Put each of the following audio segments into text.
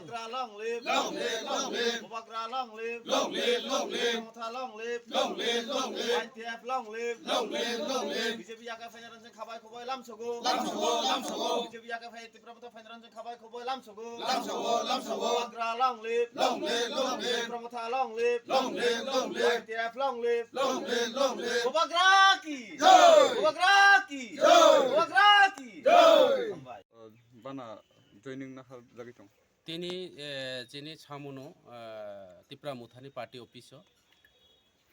Bubagra long live. Long live, long live. Bubagra long live. Long live, long live. Promotha long live. Long live, long live. YTF long live. Long live, long live. BJP yaka federation khabai khoboi lam sogo. Lam sogo, lam sogo. BJP yaka Promotha federation khabai khoboi lam sogo. Lam sogo, lam sogo. Bubagra long live. Long live, long live. Promotha long live. Long live, long live. YTF long live. Long live, long live. Bubagra ki. Joy. Bubagra ki. Joy. Bubagra ki. Joy. Bana joining na lagi tong. তিনি যিনি ছামুনো Tripura মুথানি party অফিসও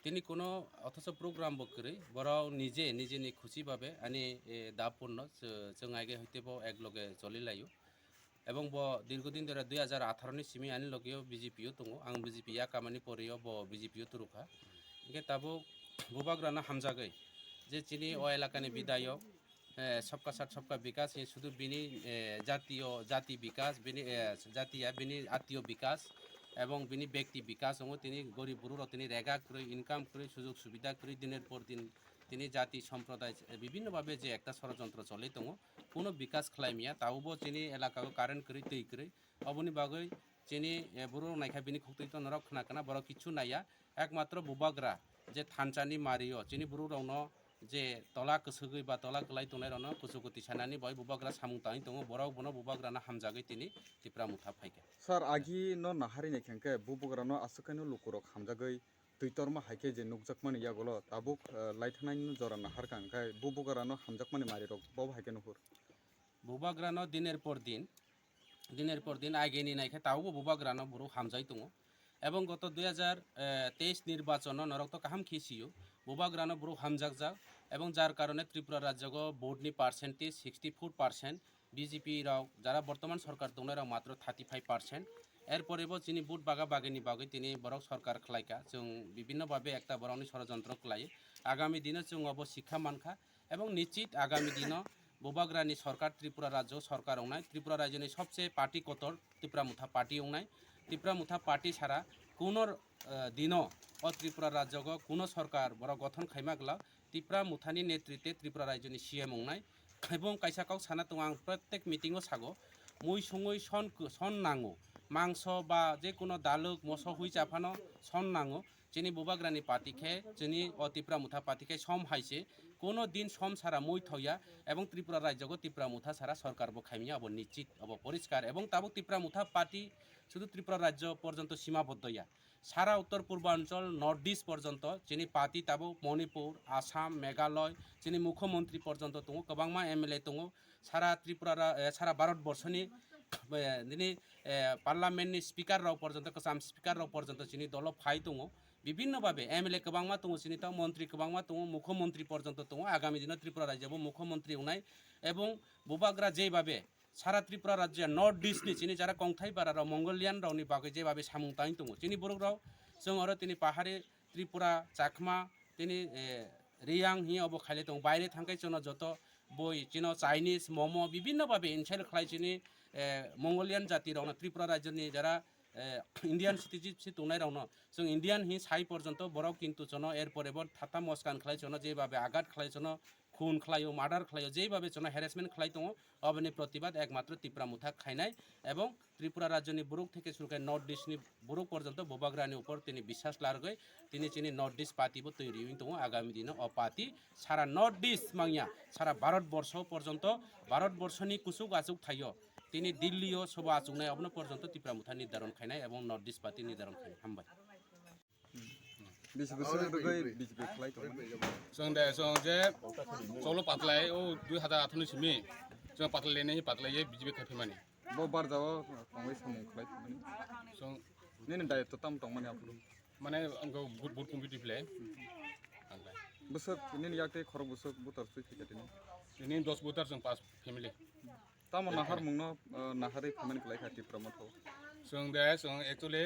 তিনি কোনো অথচ programme বকরে বড় নিজে নিজেনি খুশিভাবে আনি দাপূর্ণ जों আগে হইতে একলগে চলিলাইও এবং দীর্ঘদিন ধরে 2018 সিমি আনি লগেও বিজেপিও দङ आं বিজেপি या কামানি পরেও বিজেপিও তুরুখা ইকে তাবো বুবাগ্রানা হামজাগৈ যে চিনি ও এলাকানি বিধায়ক सबका साथ सबका विकास ये शुद्ध बिनी जाति विकास बिनी जातिया बिनी आत्मीय विकास एवं बिनी व्यक्ति विकास होंगे तिनी गरीब बुरुर तिनी रेगा करे इनकाम करे सुযোগ सुविधा करे दिनेर पर दिन तिनी जाति सम्प्रदाय विभिन्न भावे जे एकता षড়যন্ত্র चले दङ कोनो विकास खालामिया तावबो तिनी एलाकाको कारण करे दै करे अबनि बागै तिनी बुरुर नायखा बिनी खुक्तै त नरक खनाकना बर किछु नाया एकमात्र बुबाग्रा जे थानचानि मारियो तिनी बुरुरावनो जे तला कसगै बा तला गलाय तनायरनो कुसुगति सानानि बय बुबाग्रा सामुंतानि दङ बराव बनो बुबाग्राना हामजागै तिनि Tipra Mutha फायके Sir agi no nahari ne khenke bubugra no asukano lukurok hamjagai tuitorma haike je nukjakmani yagolo tabuk laithanai no jora nahar kankai bubugra no hamjakmani marirok bob haike nuhur बुबाग्रा न दिनेर पर दिन आगेनि नायखे तावबो बुबाग्रा न बुरु हामजाय दङ এবং গত 2023 নির্বাচন নরক্ত কাহাম খিসিও বুবাগ্রান বুরু হামজাক যাক এবং যার কারণে ত্রিপুরা রাজ্যগ ভোটনি পার্সেন্টেজ 64% বিজেপি রাও যারা বর্তমান সরকার দংনারাও মাত্র 35% এরপরেও যিনি বুট বাগা বাগেনি বাগৈ তিনি বড় সরকার খলাইকা जों বিভিন্নভাবে একটা বড়নি ষড়যন্ত্র খলাই আগামী দিনে जों অব শিক্ষা মানখা এবং নিশ্চিত আগামী দিনে বুবাগ্রানি সরকার ত্রিপুরা রাজ্য সরকার ওনাই ত্রিপুরা রাজ্যনি সবচেয়ে পার্টি কতর ত্রিপুরা মুথা পার্টি ওনাই ত্রিপুরা মুথা পার্টি ছাড়া কোনো দিন ও ত্রিপুরা রাজ্যগ কোনো সরকার বড় গঠন খাইমাগলা ত্রিপুরা মুথানি নেতৃত্বে ত্রিপুরা রাজ্যনি সিএম ওনাই এবং কাইসাকাও সানা তো आं প্রত্যেক মিটিংও সাগো মুই সঙ্গই সন নাঙো মাংস বা যে কোনো দালুক মশ হুই চাফানো সন নাঙো যিনি বুবাগ্রানি পার্টিকে যিনি ও ত্রিপুরা মুথা পার্টিকে সম হাইছে কোনো দিন সম সারা মই থইয়া এবং ত্রিপুরা রাজ্যগ ত্রিপুরা মুথা সারা সরকার বখাইমিয়া অব নিশ্চিত অব পরিষ্কার এবং তাবো ত্রিপুরা মুথা পার্টি শুধু ত্রিপুরা রাজ্য পর্যন্ত সীমাবদ্ধ ইয়া সারা উত্তর পূর্বাঞ্চল নর্থ ইস্ট পর্যন্ত যিনি পার্টি তাবো মণিপুর আসাম মেঘালয় যিনি মুখ্যমন্ত্রী পর্যন্ত দङ गोबांमा एमएलए दङ সারা ত্রিপুরা সারা ভারতবর্ষনি যিনি পার্লামেন্টনি স্পিকার রাও পর্যন্ত কাসাম স্পিকার রাও পর্যন্ত যিনি দল ফাই দङ বিভিন্নভাবে এমএলए गोबांमा दङ যিনি তা মন্ত্রী गोबांमा दङ মুখ্যমন্ত্রী পর্যন্ত দङ আগামী দিনে ত্রিপুরা রাজ্যব মুখ্যমন্ত্রী উনাই এবং বুবাগ্রা যেভাবে সারা ত্রিপুরা রাজ্যে নর্থ ইস্টনি যিনি যারা কংথাই বারারাव मंगोलियान रावनि बागै जेभाবে सामुंतानि दङ যিনি बरुराव जों आरो तिनि पाहाड़ी त्रिपुरा चाकमा तिनि रियां हि अब खाले दङ বাইরে थांखाय जोंनो जत बय जिनो चाइनिज मोमो বিভিন্নভাবে ইনসাইল খালাই যিনি मंगोलियान जाति रावनो त्रिपुरा राज्यनि যারা ইন্ডিয়ান সিটিজেনশিপ দंनाय रावनो जों ইন্ডিয়ান हि साइ पर्यन्त बराव किन्तु जोंनो एरपरेबो थाता मस्कान खालाय जोंनो जेभाবে आघात खालाय जोंनो खून खालायो मार्डार खालायो जेभाবে जोंनो हेरेसमेंट खालाय दङ अबनि प्रतिबाद एकमात्र ত্রিপুরা মুথা খাইনাय এবং ত্রিপুরা রাজ্যনি বুরুক থেকে শুরু করে নর্থ ইস্টনি বুরুক পর্যন্ত বুবাগ্রানি উপর তিনি বিশ্বাস লারগৈ তিনি চিনি নর্থ ইস্ট পার্টিবো তৈরি হই দङ আগামী দিনে অ পার্টি সারা নর্থ ইস্ট মাংয়া সারা ভারতবর্ষ পর্যন্ত ভারতবর্ষনি কুসুক আচুক থাইयो তিনি দিল্লিও সভা আচুকনাय অবন পর্যন্ত ত্রিপুরা মুথা নির্ধারণ খাইনাय এবং নর্থ ইস্ট পার্টি নির্ধারণ খাইनाय হামবাय bisi bisi rugai bisi bisi khlai tong जों जे चलो पातलाय ओ 2018 सिमि जों पातलाय नै पातलाय बिजिबे खाफिमानि bo bar jawo kongwai samung khlai tong जों nini dai to tam tong mani apuru माने आंखौ बुट कम्पिटिटिभले आंलाय busuk nini yakte khorok busuk butar sui fikatini ini 10 बुटार जों पास family tamo nahar mungno nahari famani khlai khati promoto जों actually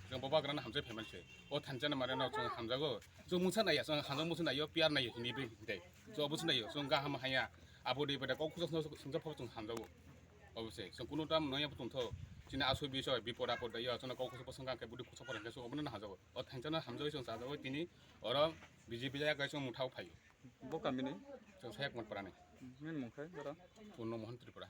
जों बुबाग्रान हामजे फेमिलि ओ थानजाना मारेनाव जों हामजागो जों मुसा नाया जों हामजा मुसा नायो पियार नायो नि बे दे जों बुस नायो जों गाहाम हाया आबोदि बदा कौकुस संजा फाव जों हामजागो अबसे जों कुनु ताम नया बुथुंथ जिना आसु बिसय बिपद आपद दायो जों कौकुस पसंगाके बुदि खुसा फरेंके जों अबनो हाजागो ओ थानजाना हामजागो जों जाजागो तिनि अर बिजेपि जाया गायसो मुथाव फायो bo kamini जों सायक मत पराने min mungkai bara पूर्ण मोहन त्रिपुरा